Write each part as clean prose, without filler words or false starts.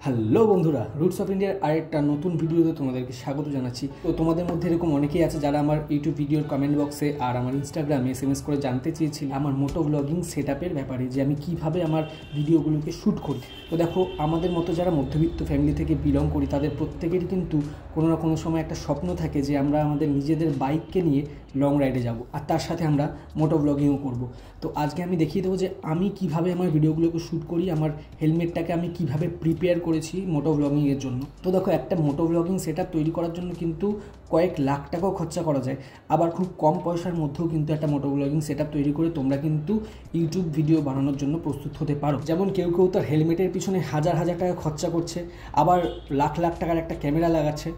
Hello বন্ধুরা, roots of ইন্ডিয়ার আরেকটা নতুন ভিডিওতে তোমাদেরকে স্বাগত জানাচ্ছি। তো তোমাদের মধ্যে এরকম অনেকেই আছে যারা আমার ইউটিউব ভিডিওর কমেন্ট বক্সে আর আমার ইনস্টাগ্রামে SMS করে জানতে চেয়েছিল আমার মোটো ব্লগিং সেটআপের ব্যাপারে, যে আমি কিভাবে আমার ভিডিওগুলোকে শ্যুট করি। তো দেখো, আমাদের মতো যারা মধ্যবিত্ত ফ্যামিলি থেকে বিলং করি তাদের প্রত্যেকেরই কিন্তু কোনো না কোনো সময় একটা স্বপ্ন থাকে যে আমরা আমাদের নিজেদের বাইককে নিয়ে লং রাইডে যাব, আর তার সাথে আমরা মোটো ব্লগিংও করব। তো আজকে আমি দেখিয়ে দেবো যে আমি কিভাবে আমার ভিডিওগুলোকে শ্যুট করি, আমার হেলমেটটাকে আমি কিভাবে প্রিপেয়ার করেছি মোটো ব্লগিংয়ের জন্য। তো দেখো, একটা মোটো ব্লগিং সেটআপ তৈরি করার জন্য কিন্তু কয়েক লাখ টাকাও খরচা করা যায়, আবার খুব কম পয়সার মধ্যেও কিন্তু একটা মোটো ব্লগিং সেটআপ তৈরি করে তোমরা কিন্তু ইউটিউব ভিডিও বানানোর জন্য প্রস্তুত হতে পারো। যেমন কেউ কেউ তার হেলমেটের পিছনে হাজার হাজার টাকা খরচা করছে, আবার লাখ লাখ টাকার একটা ক্যামেরা লাগাচ্ছে,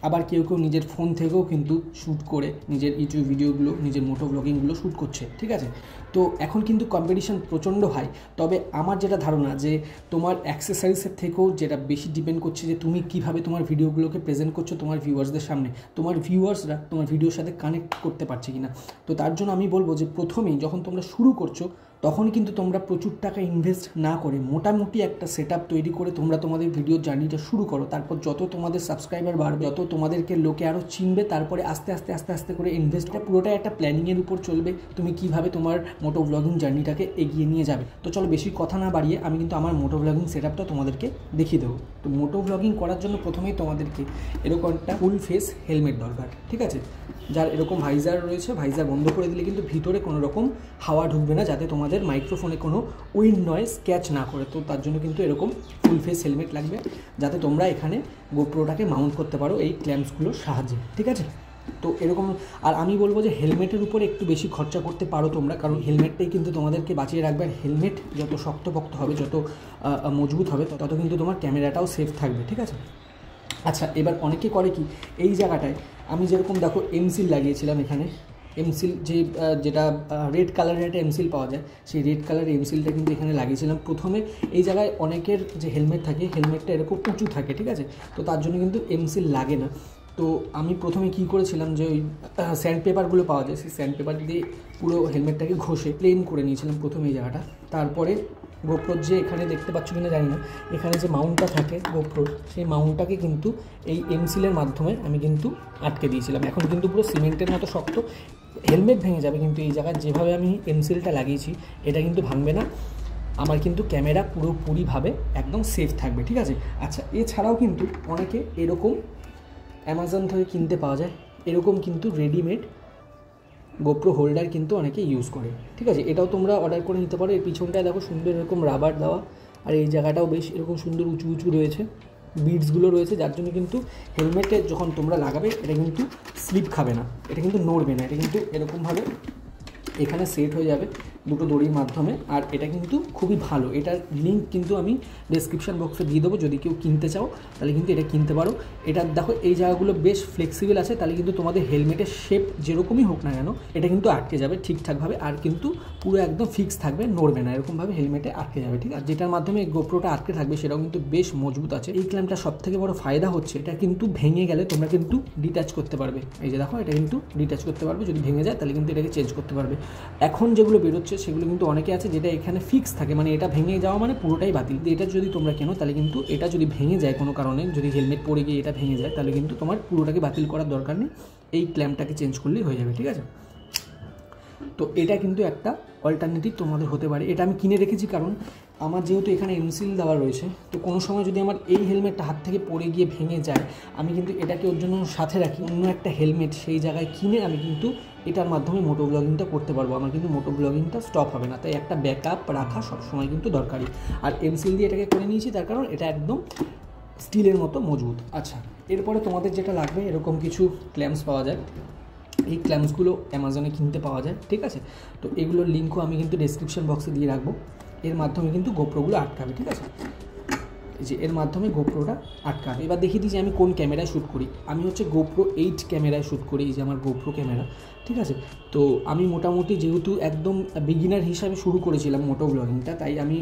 আবার কেউ কেউ নিজের ফোন থেকেও কিন্তু শ্যুট করে নিজের ইউটিউব ভিডিওগুলো, নিজের মোটো ব্লগিংগুলো শ্যুট করছে। ঠিক আছে, তো এখন কিন্তু কম্পিটিশন প্রচণ্ড হাই। তবে আমার যেটা ধারণা যে তোমার অ্যাক্সেসরিজের থেকেও যেটা বেশি ডিপেন্ড করছে যে তুমি কিভাবে তোমার ভিডিওগুলোকে প্রেজেন্ট করছো তোমার ভিউয়ার্সদের সামনে, তোমার ভিউয়ার্সরা তোমার ভিডিওর সাথে কানেক্ট করতে পারছে কিনা। তো তার জন্য আমি বলবো যে প্রথমেই যখন তোমরা শুরু করছো তখন কিন্তু তোমরা প্রচুর টাকা ইনভেস্ট না করে মোটামুটি একটা সেটআপ তৈরি করে তোমরা তোমাদের ভিডিও জার্নিটা শুরু করো। তারপর যত তোমাদের সাবস্ক্রাইবার বাড়বে, যত তোমাদেরকে লোকে আরও চিনবে, তারপরে আস্তে আস্তে আস্তে আস্তে করে ইনভেস্টটা পুরোটাই একটা প্ল্যানিংয়ের উপর চলবে, তুমি কিভাবে তোমার মোটো ব্লগিং জার্নিটাকে এগিয়ে নিয়ে যাবে। তো চলো বেশি কথা না বাড়িয়ে আমি কিন্তু আমার মোটো ব্লগিং সেটআপটা তোমাদেরকে দেখিয়ে দেবো। তো মোটো ব্লগিং করার জন্য প্রথমেই তোমাদেরকে এরকম একটা ফুল ফেস হেলমেট দরকার। ঠিক আছে, যার এরকম ভাইজার রয়েছে, ভাইজার বন্ধ করে দিলে কিন্তু ভিতরে কোনো রকম হাওয়া ঢুকবে না, যাতে তোমাদের মাইক্রোফোনে কোনো উইন্ড নয়েজ ক্যাচ না করে। তো তার জন্য কিন্তু এরকম ফুল ফেস হেলমেট লাগবে, যাতে তোমরা এখানে গোপ্রোটাকে মাউন্ট করতে পারো এই ক্ল্যাম্পসগুলোর সাহায্যে। ঠিক আছে, তো এরকম। আর আমি বলবো যে হেলমেটের উপরে একটু বেশি খরচা করতে পারো তোমরা, কারণ হেলমেটটাই কিন্তু তোমাদেরকে বাঁচিয়ে রাখবে। আর হেলমেট যত শক্তপোক্ত হবে, যত মজবুত হবে, তত কিন্তু তোমার ক্যামেরাটাও সেফ থাকবে। ঠিক আছে, আচ্ছা, এবার অনেকে করে কি, এই জায়গাটায় আমি যেরকম দেখো এমসিল লাগিয়েছিলাম, এখানে এমসিল যেটা রেড কালারের একটা এমসিল পাওয়া যায়, সেই রেড কালারের এমসিলটা কিন্তু এখানে লাগিয়েছিলাম। প্রথমে এই জায়গায় অনেকের যে হেলমেট থাকে, হেলমেটটা এরকম উঁচু থাকে। ঠিক আছে, তো তার জন্য কিন্তু এমসিল লাগে না। তো আমি প্রথমে কী করেছিলাম যে ওই স্যান্ড পেপারগুলো পাওয়া যায়, সেই স্যান্ড পেপার দিয়ে পুরো হেলমেটটাকে ঘষে প্লেন করে নিয়েছিলাম প্রথমে এই জায়গাটা। তারপরে গোপ্রোর যে এখানে দেখতে পাচ্ছ কিনা জানি না, এখানে যে মাউন্টটা থাকে গোপ্রোর, সেই মাউন্টটাকে কিন্তু এই এমসিলের মাধ্যমে আমি কিন্তু আটকে দিয়েছিলাম। এখন কিন্তু পুরো সিমেন্টের মতো শক্ত, হেলমেট ভেঙে যাবে কিন্তু এই জায়গায় যেভাবে আমি এমসিলটা লাগিয়েছি এটা কিন্তু ভাঙবে না। আমার কিন্তু ক্যামেরা পুরোপুরিভাবে একদম সেফ থাকবে। ঠিক আছে, আচ্ছা, এছাড়াও কিন্তু অনেকে এরকম অ্যামাজন থেকে কিনতে পাওয়া যায়, এরকম কিন্তু রেডিমেড গোপ্রো হোল্ডার কিন্তু অনেকে ইউজ করে। ঠিক আছে, এটাও তোমরা অর্ডার করে নিতে পারো। এই পিছনটায় দেখো সুন্দর এরকম রাবার দেওয়া, আর এই জায়গাটাও বেশ এরকম সুন্দর উঁচু উঁচু রয়েছে, বিডসগুলো রয়েছে, যার জন্য কিন্তু হেলমেটে যখন তোমরা লাগাবে এটা কিন্তু স্লিপ খাবে না, এটা কিন্তু নড়বে না, এটা কিন্তু এরকমভাবে এখানে সেট হয়ে যাবে দুটো দড়ির মাধ্যমে। আর এটা কিন্তু খুবই ভালো, এটার লিঙ্ক কিন্তু আমি ডেসক্রিপশন বক্সে দিয়ে দেবো, যদি কেউ কিনতে চাও তাহলে কিন্তু এটা কিনতে পারো। এটা দেখো এই জায়গাগুলো বেশ ফ্লেক্সিবল আছে, তাহলে কিন্তু তোমাদের হেলমেটের শেপ যেরকমই হোক না কেন এটা কিন্তু আটকে যাবে ঠিকঠাকভাবে, আর কিন্তু পুরো একদম ফিক্স থাকবে, নড়বে না, এরকমভাবে হেলমেটে আটকে যাবে। ঠিক আছে, যেটার মাধ্যমে গোপ্রোটা আটকে থাকবে সেটাও কিন্তু বেশ মজবুত আছে। এই ক্ল্যাম্পটা সবথেকে বড় ফায়দা হচ্ছে এটা কিন্তু ভেঙে গেলে তোমরা কিন্তু ডিট্যাচ করতে পারবে। এই যে দেখো, এটা কিন্তু ডিট্যাচ করতে পারবে, যদি ভেঙে যায় তাহলে কিন্তু এটাকে চেঞ্জ করতে পারবে। এখন যেগুলো বেরোচ্ছে সেগুলো কিন্তু অনেকে আছে যেটা এখানে ফিক্স থাকে, মানে এটা ভেঙে যাওয়া মানে পুরোটাই বাতিল। এটা যদি তোমরা কেনো তাহলে কিন্তু এটা যদি ভেঙে যায় কোনো কারণে, যদি হেলমেট পরে গিয়ে এটা ভেঙে যায় তাহলে কিন্তু তোমার পুরোটাকে বাতিল করার দরকার নেই, এই ক্ল্যাম্পটাকে চেঞ্জ করলেই হয়ে যাবে। ঠিক আছে, তো এটা কিন্তু একটা অল্টারনেটিভ তোমাদের হতে পারে। এটা আমি কিনে রেখেছি কারণ আমার যেহেতু এখানে এমসিল দেওয়া রয়েছে, তো কোনো সময় যদি আমার এই হেলমেটটা হাত থেকে পড়ে গিয়ে ভেঙে যায়, আমি কিন্তু এটাকে ওর জন্য সাথে রাখি অন্য একটা হেলমেট সেই জায়গায় কিনে আমি কিন্তু এটার মাধ্যমে মোটো ব্লগিংটা করতে পারবো, আমার কিন্তু মোটো ব্লগিংটা স্টপ হবে না। তাই একটা ব্যাকআপ রাখা সবসময় কিন্তু দরকারি। আর এমসিল দিয়ে এটাকে করে নিয়েছি তার কারণ এটা একদম স্টিলের মতো মজবুত। আচ্ছা, এরপরে তোমাদের যেটা লাগবে, এরকম কিছু ক্ল্যাম্পস পাওয়া যায়, এই ক্ল্যাম্পসগুলো অ্যামাজনে কিনতে পাওয়া যায়। ঠিক আছে, তো এগুলোর লিঙ্কও আমি কিন্তু ডেসক্রিপশন বক্সে দিয়ে রাখবো। এর মাধ্যমে কিন্তু গোপ্রোগুলো আটকাবে। ঠিক আছে, যে এর মাধ্যমে গোপ্রোটা আটকাবে। এবার দেখিয়ে দিই যে আমি কোন ক্যামেরায় শ্যুট করি। আমি হচ্ছে GoPro 8 ক্যামেরায় শ্যুট করি, এই যে আমার গোপ্রো ক্যামেরা। ঠিক আছে, তো আমি মোটামুটি যেহেতু একদম বিগিনার হিসাবে শুরু করেছিলাম মোটো ব্লগিংটা, তাই আমি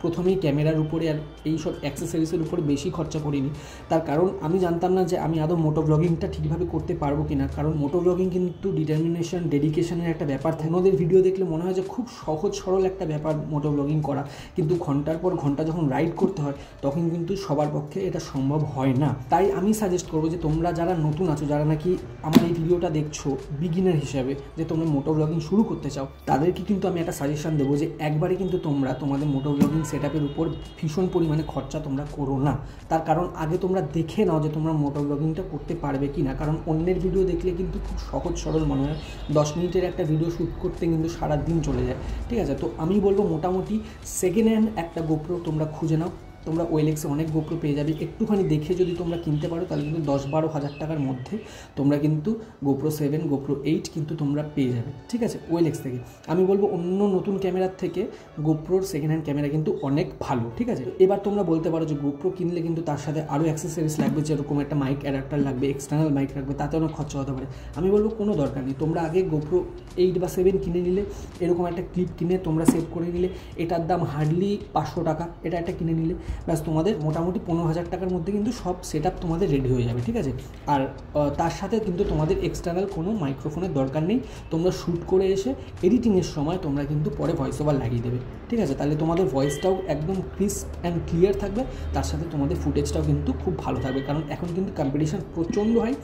প্রথমেই ক্যামেরার উপরে আর এই সব অ্যাক্সেসরিজের উপরে বেশি খরচা করিনি। তার কারণ আমি জানতাম না যে আমি আদৌ মোটো ব্লগিংটা ঠিকভাবে করতে পারবো কিনা, কারণ মোটো ব্লগিং কিন্তু ডিটারমিনেশন, ডেডিকেশনের একটা ব্যাপার থাকে। ওদের ভিডিও দেখলে মনে হয় যে খুব সহজ সরল একটা ব্যাপার মোটো ব্লগিং করা, কিন্তু ঘন্টার পর ঘন্টা যখন রাইড করতে হয় তখন কিন্তু সবার পক্ষে এটা সম্ভব হয় না। তাই আমি সাজেস্ট করবো যে তোমরা যারা নতুন আছো, যারা নাকি আমার এই ভিডিওটা দেখছো বিগিনার হিসাবে, যে তোমরা মোটো ব্লগিং শুরু করতে চাও, তাদেরকে কিন্তু আমি একটা সাজেশন দেবো যে একবারে কিন্তু তোমরা তোমাদের মোটো ব্লগিং সেটআপের উপর ভীষণ পরিমাণে খরচা তোমরা করো না। তার কারণ আগে তোমরা দেখে নাও যে তোমরা মোটো ব্লগিংটা করতে পারবে কি না। কারণ অন্যের ভিডিও দেখলে কিন্তু খুব সহজ সরল মনে হয়, 10 মিনিটের একটা ভিডিও শ্যুট করতে কিন্তু সারা দিন চলে যায়, ঠিক আছে। তো আমি বলবো মোটামুটি সেকেন্ড হ্যান্ড একটা গোপ্রো তোমরা খুঁজে নাও। তোমরা ওয়েলেক্সে অনেক গোপ্রো পেয়ে যাবে, একটুখানি দেখে যদি তোমরা কিনতে পারো তাহলে কিন্তু 10-12 হাজার টাকার মধ্যে তোমরা কিন্তু GoPro 7, GoPro 8 কিন্তু তোমরা পেয়ে যাবে, ঠিক আছে, ওয়েলেক্স থেকে। আমি বলবো অন্য নতুন ক্যামেরার থেকে GoProর সেকেন্ড হ্যান্ড ক্যামেরা কিন্তু অনেক ভালো, ঠিক আছে। এবার তোমরা বলতে পারো যে GoPro কিনলে কিন্তু তার সাথে আরও অ্যাক্সেসরিজ লাগবে, যেরকম একটা মাইক অ্যাডাপ্টার লাগবে, এক্সটার্নাল মাইক লাগবে, তাতে অনেক খরচা হতে পারে। আমি বলবো কোনো দরকার নেই, তোমরা আগে GoPro 8 বা 7 কিনে নিলে, এরকম একটা ক্লিপ কিনে তোমরা সেভ করে নিলে, এটার দাম হার্ডলি 500 টাকা, এটা একটা কিনে নিলে ব্যাস তোমাদের মোটামুটি 15,000 টাকার মধ্যে কিন্তু সব সেটআপ তোমাদের রেডি হয়ে যাবে, ঠিক আছে। আর তার সাথে কিন্তু তোমাদের এক্সটার্নাল কোনো মাইক্রোফোনের দরকার নেই। তোমরা শ্যুট করে এসে এডিটিংয়ের সময় তোমরা কিন্তু পরে ভয়েস ওভার লাগিয়ে দেবে, ঠিক আছে। তাহলে তোমাদের ভয়েসটাও একদম ক্রিস্প অ্যান্ড ক্লিয়ার থাকবে, তার সাথে তোমাদের ফুটেজটাও কিন্তু খুব ভালো থাকবে। কারণ এখন কিন্তু কম্পিটিশান প্রচণ্ড হয়,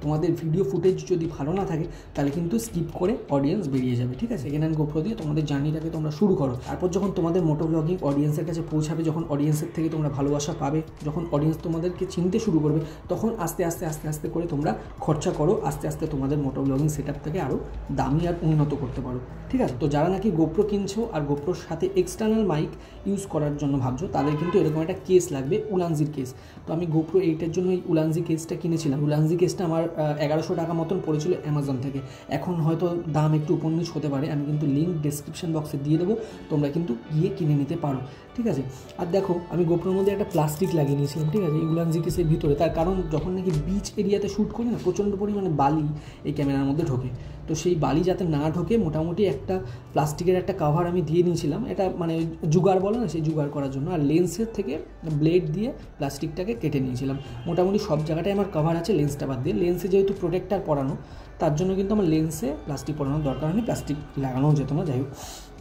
তোমাদের ভিডিও ফুটেজ যদি ভালো না থাকে তাহলে কিন্তু স্কিপ করে অডিয়েন্স বেরিয়ে যাবে, ঠিক আছে। সেকেন্ড হ্যান্ড গোপ্রো দিয়ে তোমাদের জার্নিটাকে তোমরা শুরু করো। তারপর যখন তোমাদের মোটো ব্লগিং অডিয়েন্সের কাছে পৌঁছাবে, যখন অডিয়েন্সের থেকে তোমরা ভালোবাসা পাবে, যখন অডিয়েন্স তোমাদেরকে চিনতে শুরু করবে, তখন আস্তে আস্তে করে তোমরা খরচা করো, আস্তে আস্তে তোমাদের মোটো ব্লগিং সেটআপ থেকে আরও দামি আর উন্নত করতে পারো, ঠিক আছে। তো যারা নাকি গোপ্রো কিনছো আর গোপ্রোর সাথে এক্সটার্নাল মাইক ইউজ করার জন্য ভাবছো, তাদের কিন্তু এরকম একটা কেস লাগবে, উলানজির কেস। তো আমি গোপ্রো 8-এর জন্য এই উলানজি কেসটা কিনেছিলাম। উলানজি কেসটা আমার 1100 টাকা মতন পড়েছিল অ্যামাজন থেকে। এখন হয়তো দাম একটু উপর-নিচ হতে পারে, আমি কিন্তু লিঙ্ক ডেসক্রিপশন বক্সে দিয়ে দেবো, তোমরা কিন্তু গিয়ে কিনে নিতে পারো, ঠিক আছে। আর দেখো আমি গোপ্রোর মধ্যে একটা প্লাস্টিক লাগিয়ে নিয়েছিলাম, ঠিক আছে, এই উলানজি কেসের ভিতরে। তার কারণ যখন নাকি বিচ এরিয়াতে শ্যুট করি না, প্রচণ্ড পরিমাণে বালি এই ক্যামেরার মধ্যে ঢোকে। তো সেই বালি যাতে না ঢোকে মোটামুটি একটা প্লাস্টিকের একটা কভার আমি দিয়ে নিয়েছিলাম, এটা মানে জুগার বলে না, সেই জুগার করার জন্য। আর লেন্সের থেকে ব্লেড দিয়ে প্লাস্টিকটাকে কেটে নিয়েছিলাম। মোটামুটি সব জায়গাটায় আমার কভার আছে, লেন্সটা বাদ দিয়ে। লেন্সে যেহেতু প্রোটেক্টার পরানো, তার জন্য কিন্তু আমার লেন্সে প্লাস্টিক পরানোর দরকার হয়নি, প্লাস্টিক লাগানোও যেত না, যাই হোক।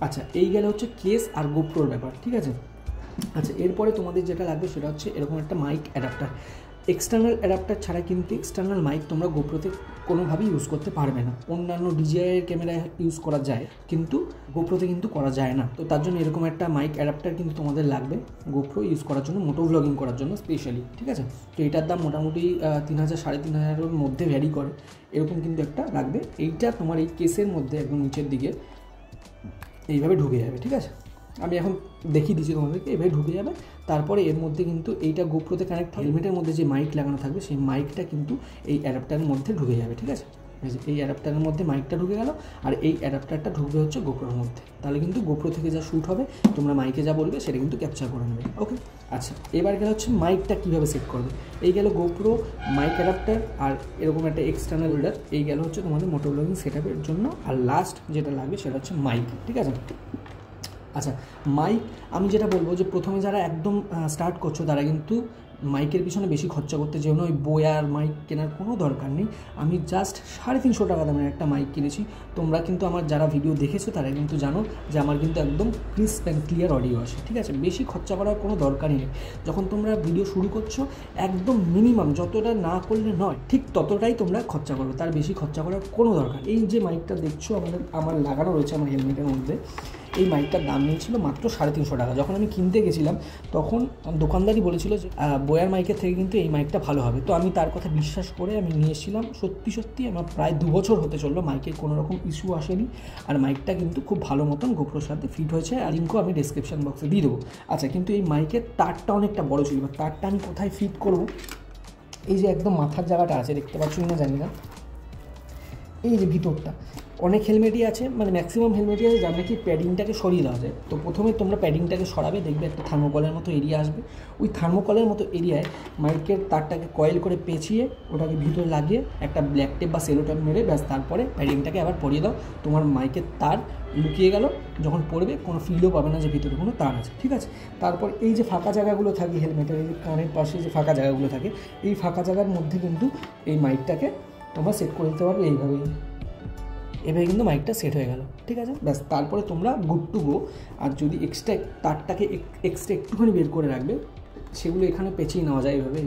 আচ্ছা, এই গেলে হচ্ছে কেস আর গোপ্রোর ব্যাপার, ঠিক আছে। আচ্ছা, এরপরে তোমাদের যেটা লাগবে সেটা হচ্ছে এরকম একটা মাইক অ্যাডাপ্টার। এক্সটার্নাল অ্যাডাপ্টার ছাড়া কিন্তু এক্সটার্নাল মাইক তোমরা গোপ্রোতে কোনোভাবেই ইউজ করতে পারবে না। অন্যান্য DJI ক্যামেরায় ইউজ করা যায়, কিন্তু গোপ্রোতে কিন্তু করা যায় না। তো তার জন্য এরকম একটা মাইক অ্যাডাপ্টার কিন্তু তোমাদের লাগবে গোপ্রো ইউজ করার জন্য, মোটো ব্লগিং করার জন্য স্পেশালি, ঠিক আছে। তো এটার দাম মোটামুটি 3,000-3,500-এর মধ্যে ভ্যারি করে, এরকম কিন্তু একটা লাগবে। এইটা তোমার এই কেসের মধ্যে একদম নিচের দিকে এইভাবে ঢুকে যাবে, ঠিক আছে। আমি এখন দেখিয়ে দিচ্ছি তোমাদেরকে, এভাবে ঢুকে যাবে। তারপরে এর মধ্যে কিন্তু এইটা গোপ্রোতে কানেক্ট, হেলমেটের মধ্যে যে মাইক লাগানো থাকবে সেই মাইকটা কিন্তু এই অ্যাডাপ্টারের মধ্যে ঢুকে যাবে, ঠিক আছে। এই অ্যাডাপ্টারের মধ্যে মাইকটা ঢুকে গেল, আর এই অ্যাডাপ্টারটা ঢুকবে হচ্ছে গোপ্রোর মধ্যে। তাহলে কিন্তু গোপ্রো থেকে যা শ্যুট হবে তোমরা মাইকে যা বলবে সেটা কিন্তু ক্যাপচার করে নেবে, ওকে। আচ্ছা, এবার গেলে হচ্ছে মাইকটা কীভাবে সেট করবে। এই গেল গোপ্রো মাইক অ্যাডাপ্টার আর এরকম একটা এক্সটার্নাল হোল্ডার। এই গেল হচ্ছে তোমাদের মোটো ব্লগিং সেটআপের জন্য। আর লাস্ট যেটা লাগবে সেটা হচ্ছে মাইক, ঠিক আছে। আচ্ছা, মাইক আমি যেটা বলবো যে প্রথমে যারা একদম স্টার্ট করছো তারা কিন্তু মাইকের পিছনে বেশি খরচা করতে যেও না। ওই বোয়ার মাইক কেনার কোনো দরকার নেই। আমি জাস্ট 350 টাকা দামের একটা মাইক কিনেছি। তোমরা কিন্তু আমার যারা ভিডিও দেখেছো তারা কিন্তু জানো যে আমার কিন্তু একদম ক্রিস্প অ্যান্ড ক্লিয়ার অডিও আসে, ঠিক আছে। বেশি খরচা করার কোনো দরকারই নেই। যখন তোমরা ভিডিও শুরু করছো একদম মিনিমাম যতটা না করলে নয়, ঠিক ততটাই তোমরা খরচা করবে, তার বেশি খরচা করার কোনো দরকার। এই যে মাইকটা দেখছো আমার লাগানো রয়েছে আমার হেলমেটের মধ্যে, এই মাইকটার দাম নিয়েছিল মাত্র 350 টাকা। যখন আমি কিনতে গেছিলাম তখন দোকানদারই বলেছিল যে বোয়ার মাইকের থেকে কিন্তু এই মাইকটা ভালো হবে। তো আমি তার কথা বিশ্বাস করে আমি নিয়েছিলাম। সত্যি আমার প্রায় 2 বছর হতে চললো, মাইকের কোনো রকম ইস্যু আসেনি। আর মাইকটা কিন্তু খুব ভালো মতন গোপ্রোর সাথে ফিট হয়েছে, আর লিঙ্কও আমি ডেসক্রিপশন বক্সে দিয়ে দেবো। আচ্ছা, কিন্তু এই মাইকের তারটা অনেকটা বড় ছিল। বা তারটা আমি কোথায় ফিট করব, এই যে একদম মাথার জায়গাটা আছে, দেখতে পাচ্ছ না জানি না, এই যে ভিতরটা অনেক হেলমেটই আছে, মানে ম্যাক্সিমাম হেলমেটই আছে যার নাকি প্যাডিংটাকে সরিয়ে দেওয়া যায়। তো প্রথমে তোমরা প্যাডিংটাকে সরাবে, দেখবে একটা থার্মোকলের মতো এরিয়া আসবে। ওই থার্মোকলের মতো এরিয়ায় মাইকের তারটাকে কয়েল করে পেঁচিয়ে ওটাকে ভিতরে লাগিয়ে একটা ব্ল্যাক টেপ বা সেলো টেপ মেরে ব্যাস তারপরে প্যাডিংটাকে আবার পরিয়ে দাও। তোমার মাইকের তার লুকিয়ে গেল, যখন পড়বে কোনো ফিলও পাবে না যে ভিতরে কোনো তার আছে, ঠিক আছে। তারপর এই যে ফাঁকা জায়গাগুলো থাকে হেলমেটের, এই কানের পাশে যে ফাঁকা জায়গাগুলো থাকে, এই ফাঁকা জায়গার মধ্যে কিন্তু এই মাইকটাকে তোমরা সেট করে দিতে পারবে এইভাবেই। এভাবে কিন্তু মাইকটা সেট হয়ে গেল, ঠিক আছে, ব্যাস। তারপরে তোমরা গুড টু গো। আর যদি তারটাকে এক্সট্রা একটুখানি বের করে রাখবে, সেগুলো এখানে পেঁচিয়ে নেওয়া যায় এইভাবে,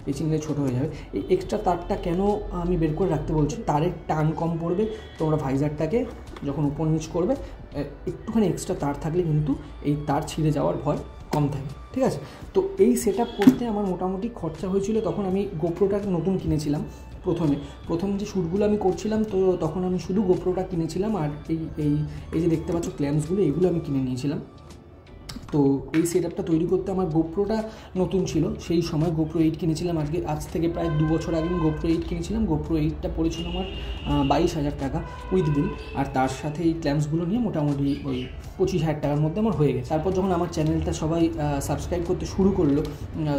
পেঁচিয়ে নিলে ছোটো হয়ে যাবে। এই এক্সট্রা তারটা কেন আমি বের করে রাখতে বলছি, তারের টান কম পড়বে, তোমরা ভাইজারটাকে যখন উপর নিচ করবে একটুখানি এক্সট্রা তার থাকলে কিন্তু এই তার ছিঁড়ে যাওয়ার ভয় কম থাকে, ঠিক আছে। তো এই সেট আপ করতে আমার মোটামুটি খরচা হয়েছিল, তখন আমি গোপ্রোটাকে নতুন কিনেছিলাম। প্রথম যে শ্যুটগুলো আমি করছিলাম, তো তখন আমি শুধু গোপ্রোটা কিনেছিলাম, আর এই যে দেখতে পাচ্ছ ক্ল্যাম্পসগুলো, এগুলো আমি কিনে নিয়েছিলাম। তো এই সেট আপটা তৈরি করতে আমার গোপ্রোটা নতুন ছিল সেই সময়। গোপ্রো 8 কিনেছিলাম, আজ থেকে প্রায় 2 বছর আগে আমি গোপ্রো 8 কিনেছিলাম। গোপ্রো 8টা পড়েছিল আমার 22,000 টাকা উইথ বিল, আর তার সাথে এই ক্ল্যাম্পসগুলো নিয়ে মোটামুটি ওই 25,000 টাকার মধ্যে আমার হয়ে গেছে। তারপর যখন আমার চ্যানেলটা সবাই সাবস্ক্রাইব করতে শুরু করলো,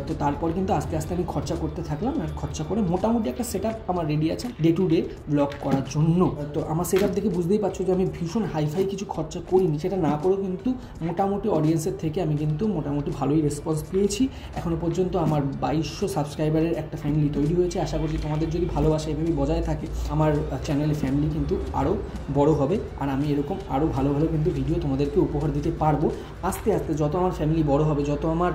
তো তারপর কিন্তু আস্তে আস্তে আমি খরচা করতে থাকলাম, আর খরচা করে মোটামুটি একটা সেট আপ আমার রেডি আছে ডে টু ডে ব্লগ করার জন্য। তো আমার সেট আপ দেখে বুঝতেই পারছো যে আমি ভীষণ হাইফাই কিছু খরচা করিনি, সেটা না করেও কিন্তু মোটামুটি অডিয়েন্সের থেকে আমি কিন্তু মোটামুটি ভালোই রেসপন্স পেয়েছি। এখনও পর্যন্ত আমার 2200 সাবস্ক্রাইবারের একটা ফ্যামিলি তৈরি হয়েছে। আশা করছি তোমাদের যদি ভালোবাসা এভাবেই বজায় থাকে, আমার চ্যানেলের ফ্যামিলি কিন্তু আরও বড় হবে, আর আমি এরকম আরও ভালো ভালো কিন্তু ভিডিও তোমাদেরকে উপহার দিতে পারবো। আস্তে আস্তে যত আমার ফ্যামিলি বড় হবে, যত আমার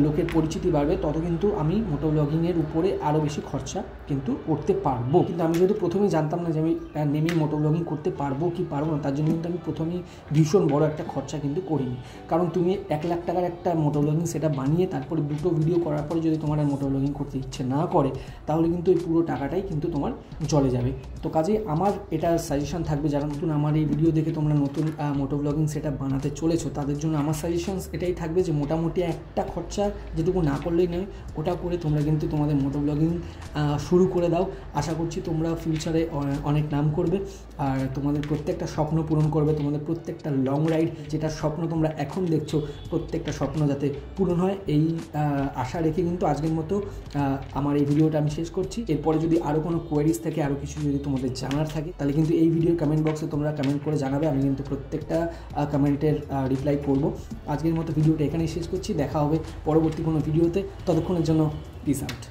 লোকের পরিচিতি বাড়বে, তত কিন্তু আমি মোটো ব্লগিংয়ের উপরে আরও বেশি খরচা কিন্তু করতে পারবো। কিন্তু আমি যেহেতু প্রথমেই জানতাম না যে আমি নেমেই মোটো ব্লগিং করতে পারবো কি পারবো না, তার জন্য কিন্তু আমি প্রথমেই ভীষণ বড় একটা খরচা কিন্তু করিনি। কারণ তুমি 1 লাখ টাকার একটা মোটো ব্লগিং সেটা বানিয়ে তারপরে 2টো ভিডিও করার পরে যদি তোমার আর মোটো ব্লগিং করতে ইচ্ছে না করে, তাহলে কিন্তু এই পুরো টাকাটাই কিন্তু তোমার জলে যাবে। তো কাজেই আমার এটা সাজেশন থাকবে, যারা নতুন আমার এই ভিডিও দেখে তোমরা নতুন মোটো ব্লগিং সেট আপ বানাতে চলেছো, তাদের জন্য আমার সাজেশনস এটাই থাকবে যে মোটামুটি একটা খরচা যেটুকু না করলেই নয়, ওটা করে তোমরা কিন্তু তোমাদের মোটো ব্লগিং শুরু করে দাও। আশা করছি তোমরা ফিউচারে অনেক নাম করবে, আর তোমাদের প্রত্যেকটা স্বপ্ন পূরণ করবে। তোমাদের প্রত্যেকটা লং রাইড যেটা স্বপ্ন তোমরা এখন দেখছো, প্রত্যেকটা স্বপ্ন যাতে পূরণ হয়, এই আশা রেখে কিন্তু আজকের মতো আমার এই ভিডিওটা আমি শেষ করছি। এরপরে যদি আরও কোনো কোয়েরিজ থাকে, আরও কিছু যদি তোমাদের জানার থাকে, তাহলে কিন্তু এই ভিডিওর কমেন্ট বক্সে তোমরা কমেন্ট করে জানাবে, আমি কিন্তু প্রত্যেকটা কমেন্টের রিপ্লাই করব। আজকের মতো ভিডিওটা এখানেই শেষ করছি, দেখা হবে পরবর্তী কোনো ভিডিওতে। ততক্ষণের জন্য পিস আউট।